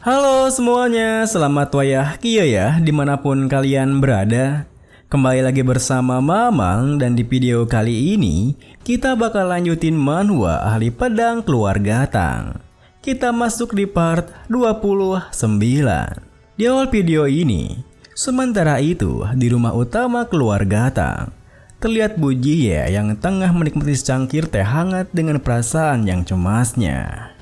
Halo semuanya, selamat wayahkia ya dimanapun kalian berada. Kembali lagi bersama Mamang dan di video kali ini kita bakal lanjutin manhwa Ahli Pedang Keluarga Tang. Kita masuk di part 29. Di awal video ini, sementara itu di rumah utama keluarga Tang, terlihat Bu Jie yang tengah menikmati secangkir teh hangat dengan perasaan yang cemasnya.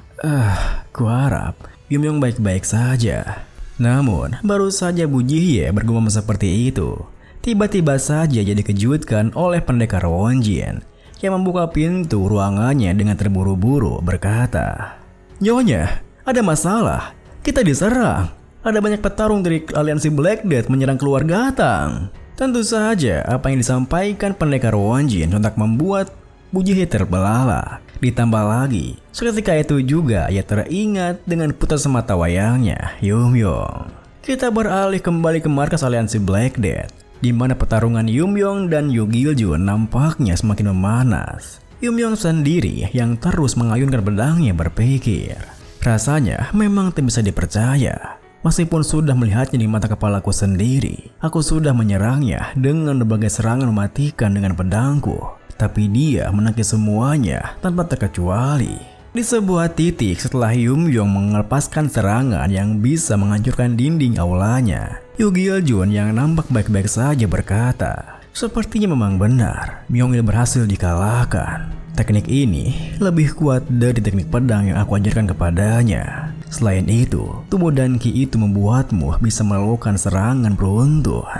Kuharap Yumyong baik-baik saja. Namun, baru saja Bu Jie bergumam seperti itu, tiba-tiba saja jadi dikejutkan oleh pendekar Wonjin yang membuka pintu ruangannya dengan terburu-buru berkata, "Nyonya, ada masalah. Kita diserang. Ada banyak petarung dari aliansi Black Death menyerang keluarga Tang." Tentu saja apa yang disampaikan pendekar Wonjin sontak membuat Bu Jie terbelalak. Ditambah lagi, seketika itu juga ia teringat dengan putra semata wayangnya, Yumyong. Kita beralih kembali ke markas aliansi Black Death, di mana pertarungan Yumyong dan Yu Giljun nampaknya semakin memanas. Yumyong sendiri yang terus mengayunkan pedangnya berpikir, rasanya memang tak bisa dipercaya. Meskipun sudah melihatnya di mata kepalaku sendiri, aku sudah menyerangnya dengan berbagai serangan mematikan dengan pedangku. Tapi dia menangkis semuanya tanpa terkecuali. Di sebuah titik setelah Yumyong melepaskan serangan yang bisa menghancurkan dinding aulanya, Yu Giljun yang nampak baik-baik saja berkata, "Sepertinya memang benar, Myongil berhasil dikalahkan. Teknik ini lebih kuat dari teknik pedang yang aku ajarkan kepadanya. Selain itu, tubuh dan ki itu membuatmu bisa melakukan serangan beruntun."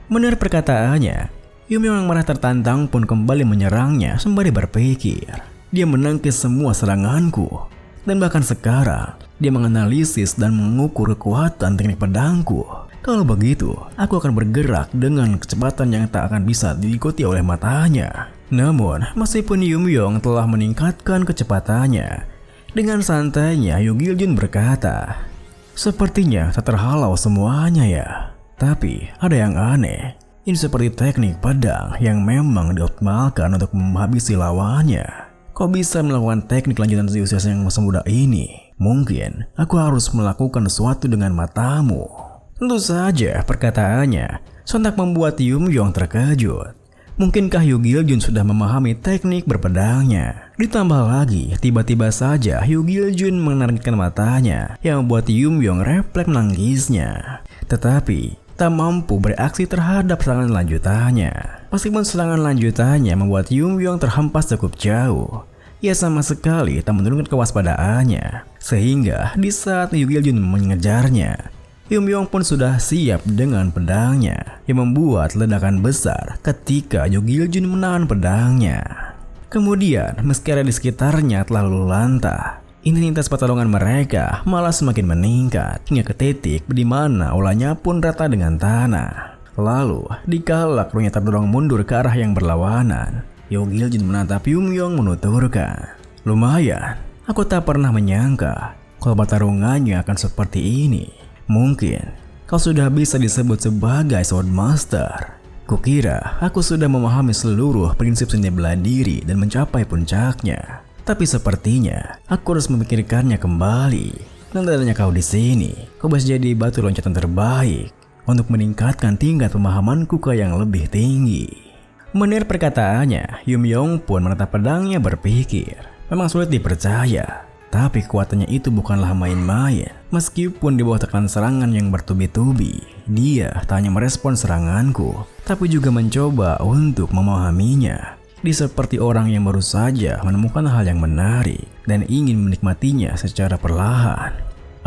Mendengar perkataannya, Yumyong yang marah tertantang pun kembali menyerangnya sembari berpikir. Dia menangkis semua seranganku. Dan bahkan sekarang, dia menganalisis dan mengukur kekuatan teknik pedangku. Kalau begitu, aku akan bergerak dengan kecepatan yang tak akan bisa diikuti oleh matanya. Namun, meskipun Yumyong telah meningkatkan kecepatannya, dengan santainya Yu Giljun berkata, "Sepertinya tak terhalau semuanya ya. Tapi ada yang aneh. Ini seperti teknik pedang yang memang dioptimalkan untuk menghabisi lawannya. Kok bisa melakukan teknik lanjutan di usia yang masih muda ini? Mungkin aku harus melakukan sesuatu dengan matamu." Tentu saja perkataannya sontak membuat Yumyong terkejut. Mungkinkah Yu Giljun sudah memahami teknik berpedangnya? Ditambah lagi, tiba-tiba saja Yu Giljun menargetkan matanya yang membuat Yumyong refleks menangkisnya. Tetapi tak mampu bereaksi terhadap serangan lanjutannya. Meskipun serangan lanjutannya membuat Yumyong terhempas cukup jauh, ia sama sekali tak menurunkan kewaspadaannya. Sehingga di saat Yu Giljun mengejarnya, Yumyong pun sudah siap dengan pedangnya yang membuat ledakan besar ketika Yu Giljun menahan pedangnya. Kemudian meski area di sekitarnya telah luluh lantah, intensitas pertarungan mereka malah semakin meningkat hingga ke titik di mana aulanya pun rata dengan tanah. Lalu, dikala keduanya terdorong mundur ke arah yang berlawanan, Yu Giljun menatap Yumyong menuturkan, "Lumayan, aku tak pernah menyangka kalau pertarungannya akan seperti ini. Mungkin kau sudah bisa disebut sebagai Swordmaster. Kukira aku sudah memahami seluruh prinsip seni bela diri dan mencapai puncaknya. Tapi sepertinya aku harus memikirkannya kembali. Dan adanya kau di sini, kau bisa jadi batu loncatan terbaik untuk meningkatkan tingkat pemahamanku ke yang lebih tinggi." Mendengar perkataannya, Yumyong pun menatap pedangnya berpikir, memang sulit dipercaya. Tapi kekuatannya itu bukanlah main-main. Meskipun di bawah tekanan serangan yang bertubi-tubi, dia tak hanya merespon seranganku, tapi juga mencoba untuk memahaminya. Dia seperti orang yang baru saja menemukan hal yang menarik dan ingin menikmatinya secara perlahan.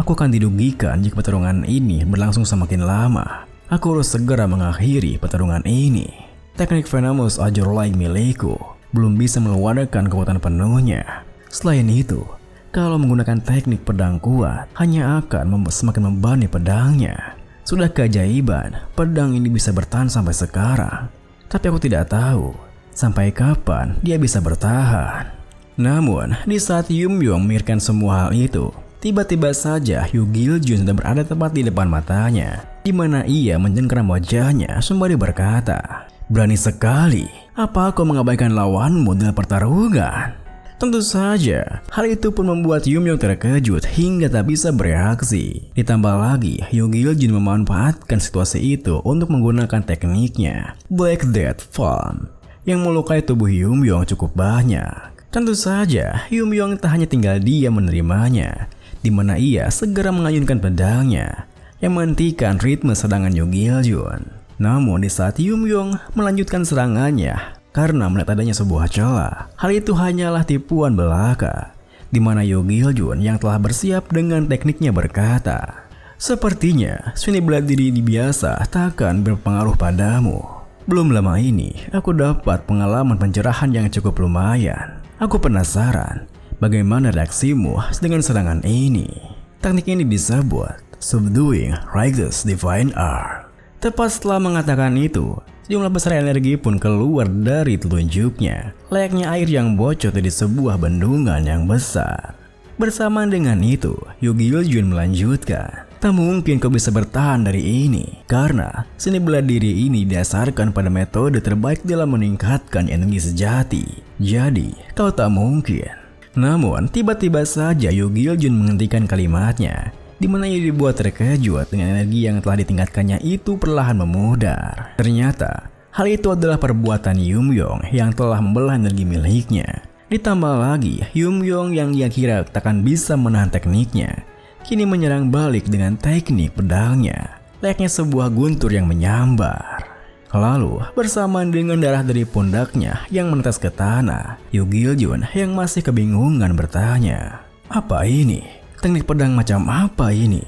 Aku akan dirugikan jika pertarungan ini berlangsung semakin lama. Aku harus segera mengakhiri pertarungan ini. Teknik Venomous Azure-like milikku belum bisa mengeluarkan kekuatan penuhnya. Selain itu, kalau menggunakan teknik pedang kuat, hanya akan semakin membebani pedangnya. Sudah keajaiban, pedang ini bisa bertahan sampai sekarang. Tapi aku tidak tahu sampai kapan dia bisa bertahan. Namun, di saat Yumyong memikirkan semua hal itu, tiba-tiba saja Yu Giljun sudah berada tepat di depan matanya, di mana ia mencengkeram wajahnya sembari berkata, "Berani sekali, apa kau mengabaikan lawanmu dalam pertarungan?" Tentu saja, hal itu pun membuat Yumyong terkejut hingga tak bisa bereaksi. Ditambah lagi, Yoo Gil-jun memanfaatkan situasi itu untuk menggunakan tekniknya Black Death Farm yang melukai tubuh Yumyong cukup banyak. Tentu saja, Yumyong tak hanya tinggal diam menerimanya, di mana ia segera mengayunkan pedangnya yang menghentikan ritme serangan Yoo Gil-jun. Namun di saat Yumyong melanjutkan serangannya, karena melihat adanya sebuah celah, hal itu hanyalah tipuan belaka, di mana Yoo Gil-jun yang telah bersiap dengan tekniknya berkata, "Sepertinya Swinny Blood diri ini biasa takkan berpengaruh padamu. Belum lama ini, aku dapat pengalaman pencerahan yang cukup lumayan. Aku penasaran, bagaimana reaksimu dengan serangan ini?" Teknik ini disebut Subduing Righteous Divine Art. Tepat setelah mengatakan itu, sejumlah besar energi pun keluar dari telunjuknya, layaknya air yang bocor dari sebuah bendungan yang besar. Bersamaan dengan itu, Yoo Gil-jun melanjutkan, "Tak mungkin kau bisa bertahan dari ini, karena seni bela diri ini didasarkan pada metode terbaik dalam meningkatkan energi sejati. Jadi, kau tak mungkin." Namun, tiba-tiba saja Yoo Gil-jun menghentikan kalimatnya, di mana ia dibuat terkejut dengan energi yang telah ditingkatkannya itu perlahan memudar. Ternyata, hal itu adalah perbuatan Yumyong yang telah membelah energi miliknya. Ditambah lagi, Yumyong yang ia kira takkan bisa menahan tekniknya, kini menyerang balik dengan teknik pedangnya, layaknya sebuah guntur yang menyambar. Lalu, bersamaan dengan darah dari pundaknya yang menetes ke tanah, Yoo Gil-jun yang masih kebingungan bertanya, "Apa ini? Teknik pedang macam apa ini?"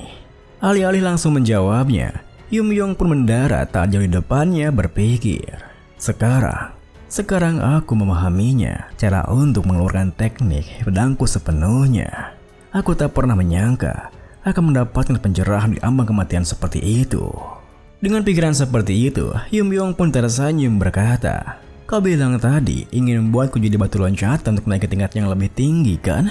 Alih-alih langsung menjawabnya, Yumyong pun mendarat tak jauh di depannya berpikir, Sekarang aku memahaminya, cara untuk mengeluarkan teknik pedangku sepenuhnya. Aku tak pernah menyangka akan mendapatkan pencerahan di ambang kematian seperti itu." Dengan pikiran seperti itu, Yumyong pun tersenyum berkata, "Kau bilang tadi ingin membuatku jadi batu loncatan untuk naik ke tingkat yang lebih tinggi, kan?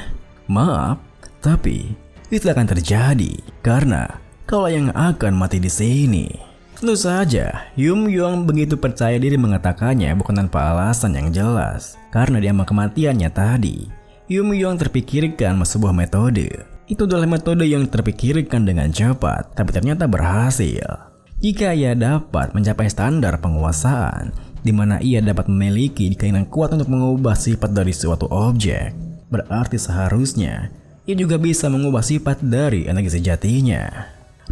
Maaf, tapi itu akan terjadi karena kaulah yang akan mati di sini." Tentu saja, Yumyong begitu percaya diri mengatakannya bukan tanpa alasan yang jelas. Karena di ambang kematiannya tadi, Yumyong terpikirkan sebuah metode. Itu adalah metode yang terpikirkan dengan cepat, tapi ternyata berhasil. Jika ia dapat mencapai standar penguasaan, di mana ia dapat memiliki keinginan kuat untuk mengubah sifat dari suatu objek, berarti seharusnya ia juga bisa mengubah sifat dari energi sejatinya.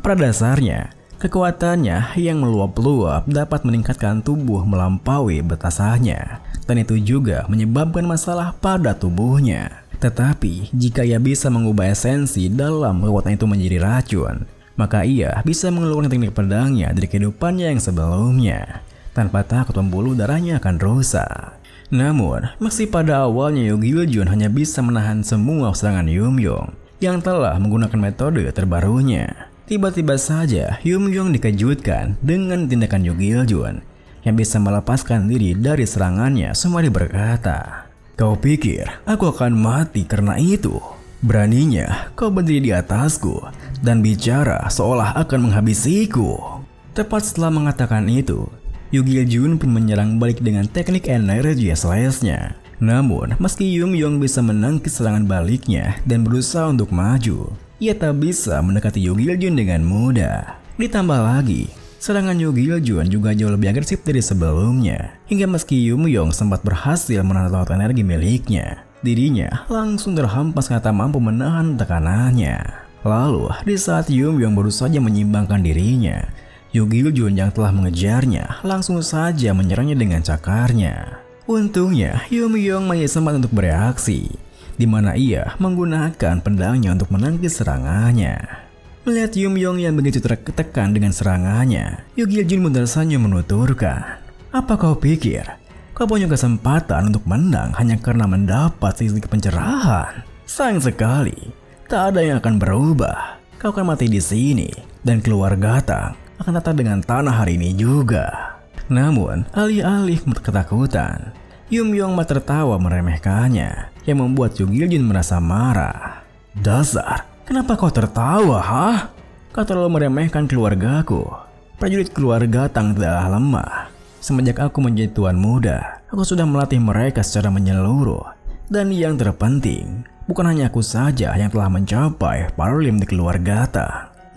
Pada dasarnya, kekuatannya yang meluap-luap dapat meningkatkan tubuh melampaui batasannya, dan itu juga menyebabkan masalah pada tubuhnya. Tetapi, jika ia bisa mengubah esensi dalam kekuatan itu menjadi racun, maka ia bisa mengeluarkan teknik pedangnya dari kehidupannya yang sebelumnya, tanpa takut pembuluh darahnya akan rusak. Namun, meski pada awalnya Yoo Gil-jun hanya bisa menahan semua serangan Yumyong yang telah menggunakan metode terbarunya, tiba-tiba saja Yumyong dikejutkan dengan tindakan Yoo Gil-jun yang bisa melepaskan diri dari serangannya sembari berkata, "Kau pikir aku akan mati karena itu? Beraninya kau berdiri di atasku dan bicara seolah akan menghabisiku." Tepat setelah mengatakan itu, Yoo Gil-jun pun menyerang balik dengan teknik energi slash-nya. Namun, meski Yumyong bisa menangkis serangan baliknya dan berusaha untuk maju, ia tak bisa mendekati Yoo Gil-jun dengan mudah. Ditambah lagi, serangan Yoo Gil-jun juga jauh lebih agresif dari sebelumnya. Hingga meski Yumyong sempat berhasil menahan laut energi miliknya, dirinya langsung terhempas karena tak mampu menahan tekanannya. Lalu, di saat Yumyong baru saja menyimbangkan dirinya, Yoo Gil-jun yang telah mengejarnya langsung saja menyerangnya dengan cakarnya. Untungnya, Yumyong masih sempat untuk bereaksi, di mana ia menggunakan pedangnya untuk menangkis serangannya. Melihat Yumyong yang begitu tertekan dengan serangannya, Yoo Gil-jun pun tersenyum menuturkan, "Apa kau pikir kau punya kesempatan untuk menang hanya karena mendapat sedikit pencerahan? Sayang sekali, tak ada yang akan berubah. Kau akan mati di sini dan keluarga Tang akan datang dengan tanah hari ini juga." Namun, alih-alih ketakutan, Yumyong malah tertawa meremehkannya, yang membuat Yoo Gil-jun merasa marah. "Dasar, kenapa kau tertawa, hah? Kau terlalu meremehkan keluargaku. Prajurit keluarga Tang tidaklah lemah. Semenjak aku menjadi tuan muda, aku sudah melatih mereka secara menyeluruh. Dan yang terpenting, bukan hanya aku saja yang telah mencapai Paralim di keluarga Gata.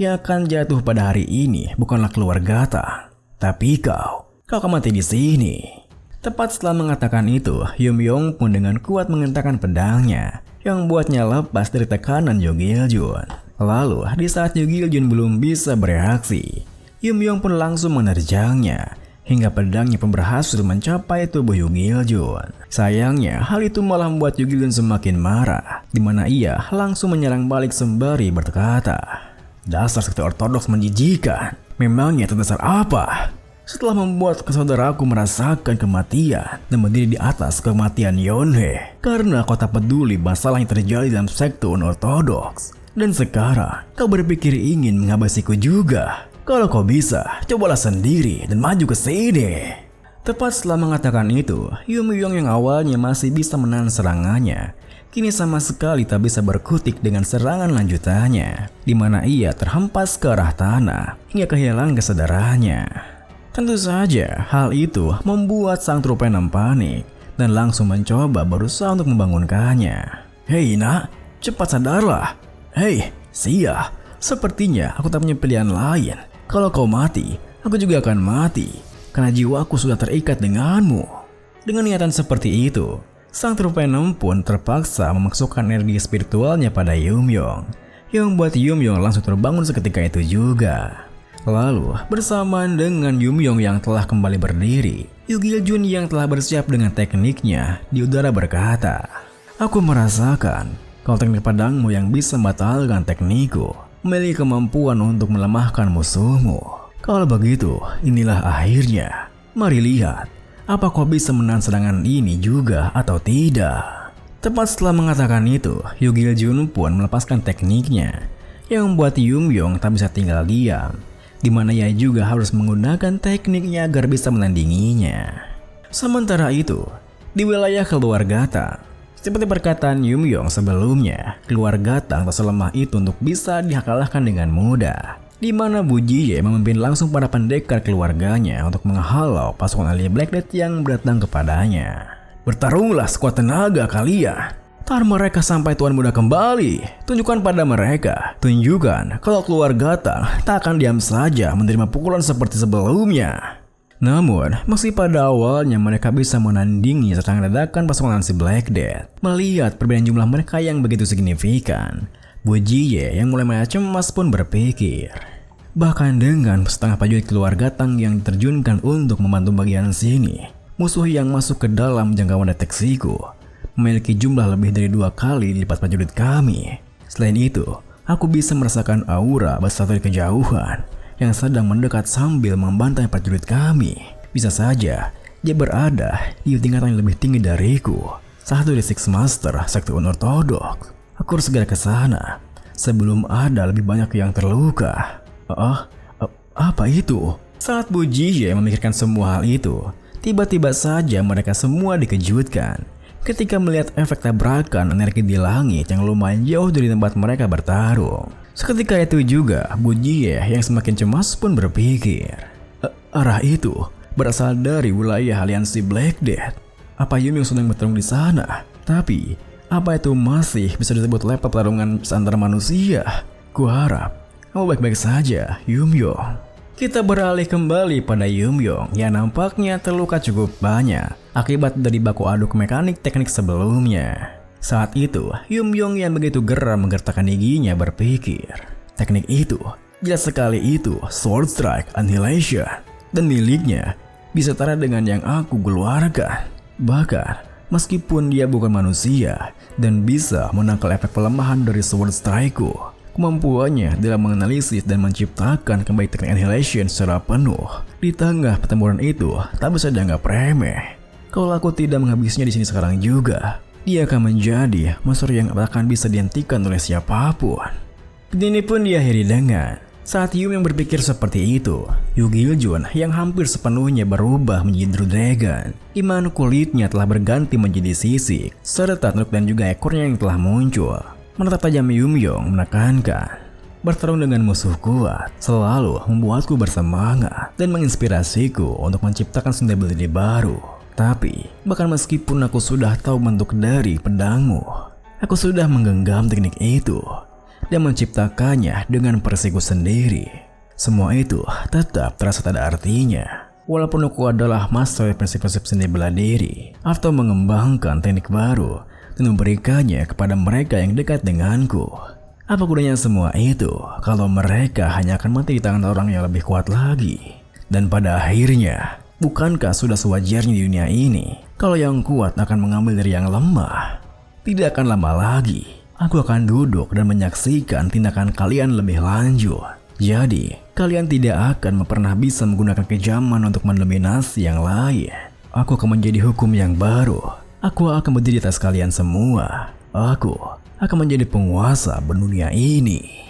Yang akan jatuh pada hari ini bukanlah keluarga Gata, tapi kau akan mati di sini. Tepat setelah mengatakan itu, Yumyong pun dengan kuat mengentakkan pedangnya yang membuatnya lepas dari tekanan Yoo Gil-jun. Lalu, di saat Yoo Gil-jun belum bisa bereaksi, Yumyong pun langsung menerjangnya hingga pedangnya pun berhasil mencapai tubuh Yoo Gil-jun. Sayangnya, hal itu malah membuat Yoo Gil-jun semakin marah, di mana ia langsung menyerang balik sembari berkata, "Dasar sekte ortodoks menjijikan, memangnya terdasar apa? Setelah membuat saudaraku merasakan kematian dan berdiri di atas kematian Yonhe karena kau tak peduli masalah yang terjadi dalam sekte unortodoks. Dan sekarang kau berpikir ingin menghabisiku juga. Kalau kau bisa, cobalah sendiri dan maju ke sini." Tepat setelah mengatakan itu, Yumyong yang awalnya masih bisa menahan serangannya, kini sama sekali tak bisa berkutik dengan serangan lanjutannya, di mana ia terhempas ke arah tanah hingga kehilangan kesadarannya. Tentu saja, hal itu membuat sang Trupenem panik dan langsung mencoba berusaha untuk membangunkannya. "Hei nak, cepat sadarlah. Hei, Xia, sepertinya aku tak punya pilihan lain. Kalau kau mati, aku juga akan mati, karena jiwaku sudah terikat denganmu." Dengan niatan seperti itu, sang Trupenem pun terpaksa memasukkan energi spiritualnya pada Yumyong, yang membuat Yumyong langsung terbangun seketika itu juga. Lalu, bersamaan dengan Yumyong yang telah kembali berdiri, Yoo Gil-jun yang telah bersiap dengan tekniknya di udara berkata, "Aku merasakan kalau teknik pedangmu yang bisa membatalkan teknikku memiliki kemampuan untuk melemahkan musuhmu. Kalau begitu, inilah akhirnya. Mari lihat, apa kau bisa menahan serangan ini juga atau tidak?" Tepat setelah mengatakan itu, Yoo Gil-jun pun melepaskan tekniknya, yang membuat Yumyong tak bisa tinggal diam, di mana ia juga harus menggunakan tekniknya agar bisa menandinginya. Sementara itu, di wilayah keluarga Gata, seperti perkataan Yumyong sebelumnya, keluarga Gata tak selemah itu untuk bisa dikalahkan dengan mudah, di mana Bu Jie memimpin langsung para pendekar keluarganya untuk menghalau pasukan ahli Black Death yang datang kepadanya. "Bertarunglah sekuat tenaga kalian. Tahan mereka sampai Tuan Muda kembali. Tunjukkan pada mereka. Tunjukkan kalau keluarga Gata tak akan diam saja menerima pukulan seperti sebelumnya." Namun, meski pada awalnya mereka bisa menandingi serangan dadakan pasukan si Black Death, melihat perbedaan jumlah mereka yang begitu signifikan, Bu Jie yang mulai cemas pun berpikir, bahkan dengan setengah prajurit keluarga Tang yang diterjunkan untuk membantu bagian sini, musuh yang masuk ke dalam jangkauan deteksiku memiliki jumlah lebih dari 2 kali lipat prajurit kami. Selain itu, aku bisa merasakan aura besar dari kejauhan yang sedang mendekat sambil membantai prajurit kami. Bisa saja dia berada di tingkatan yang lebih tinggi dariku, satu dari Six Master sekte unortodoks. Aku harus segera ke sana sebelum ada lebih banyak yang terluka. Apa itu? Saat Bu Jie memikirkan semua hal itu, tiba-tiba saja mereka semua dikejutkan ketika melihat efek tabrakan energi di langit yang lumayan jauh dari tempat mereka bertarung. Seketika itu juga, Bu Jie yang semakin cemas pun berpikir, arah itu berasal dari wilayah aliansi Black Death. Apa Yumyong sedang bertarung di sana? Tapi, apa itu masih bisa disebut level pertarungan antar manusia? Kuharap kamu baik-baik saja, Yumyong. Kita beralih kembali pada Yumyong yang nampaknya terluka cukup banyak akibat dari baku aduk mekanik teknik sebelumnya. Saat itu, Yumyong yang begitu geram menggertakkan giginya berpikir, teknik itu, jelas sekali itu Sword Strike Annihilation, dan miliknya bisa setara dengan yang aku keluarkan. Bahkan, meskipun dia bukan manusia dan bisa menangkal efek pelemahan dari Sword Strike-ku, kemampuannya dalam menganalisis dan menciptakan kembali teknik Annihilation secara penuh di tengah pertempuran itu tak bisa dianggap remeh. Kalau aku tidak menghabisnya di sini sekarang juga, dia akan menjadi monster yang akan bisa dihentikan oleh siapapun. Ini pun diakhiri dengan saat Yumyong berpikir seperti itu, Yoo Gil-jun yang hampir sepenuhnya berubah menjadi True Dragon, di mana kulitnya telah berganti menjadi sisik, serta tanduk dan juga ekornya yang telah muncul. Menatap tajam Yumyong menekankan, bertarung dengan musuh kuat selalu membuatku bersemangat dan menginspirasiku untuk menciptakan senda bela diri baru. Tapi, bahkan meskipun aku sudah tahu bentuk dari pedangmu, aku sudah menggenggam teknik itu dan menciptakannya dengan persiku sendiri. Semua itu tetap terasa tak ada artinya. Walaupun aku adalah master prinsip-prinsip seni bela diri atau mengembangkan teknik baru dan memberikannya kepada mereka yang dekat denganku. Apa gunanya semua itu kalau mereka hanya akan mati di tangan orang yang lebih kuat lagi? Dan pada akhirnya, bukankah sudah sewajarnya di dunia ini kalau yang kuat akan mengambil dari yang lemah? Tidak akan lama lagi, aku akan duduk dan menyaksikan tindakan kalian lebih lanjut. Jadi, kalian tidak akan pernah bisa menggunakan kejaman untuk mendominasi yang lain. Aku akan menjadi hukum yang baru. Aku akan berdiri di atas kalian semua. Aku akan menjadi penguasa dunia ini.